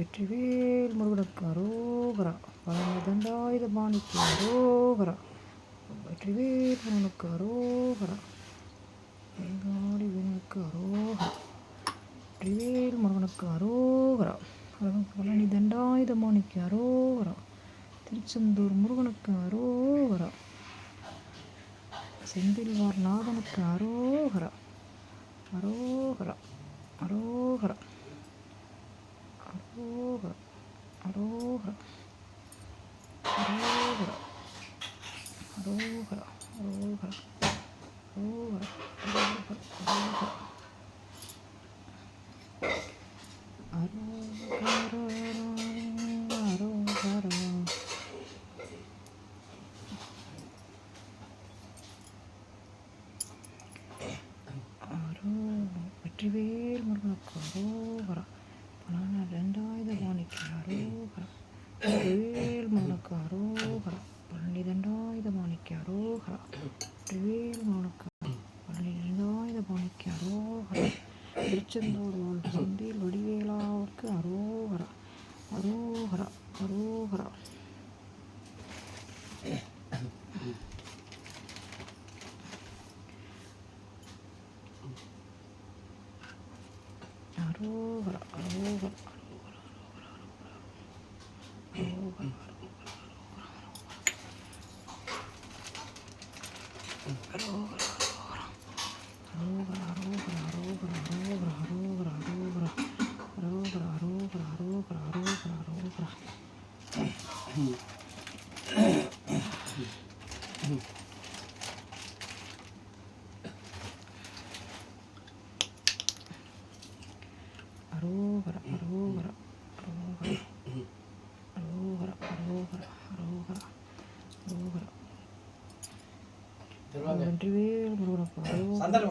வெற்றிவேல் முருகனுக்கு அரோகரா. பழனிதண்டாயுதபாணிக்கு அரோகரா. வெற்றிவேல் முருகனுக்கு அரோகரா. வேங்காடி வீரனுக்கு அரோகரா. வெற்றிவேல் முருகனுக்கு அரோகரா. பழனிதண்டாயுதபாணிக்கு அரோகரா. திருச்செந்தூர் முருகனுக்கு அரோகரா. செந்தில்வார் நாதனுக்கு அரோகரா. அரோகரா. அரோகரா. அரோகரா. அரோகரா. அரோகரா. அரோகரா. அரோகரா. அரோகரா. அரோகரா. வெற்றிவேல் முருகனுக்கு அரோகரா. பழனிதண்டாயுதபாணிக்கு அரோகரா. வெற்றிவேல் முருகனுக்கு அரோகரா. பழனிதண்டாயுதபாணிக்கு அரோகரா. வெற்றிவேல் முருகனுக்கு பழனிதண்டாயுதபாணிக்கு அரோகரா. திருச்செந்தூர் வாழ் செந்தில் வடிவேலாவுக்கு அரோகரா. அரோகரா. அரோகரா. அரோகரா. அரோகரா. அரோகரா. அரோகரா. அரோகரா. அரோகரா. அரோகரா. அரோகரா. அரோகரா. வெற்றிவேல் முருகனுக்கு அரோகரா.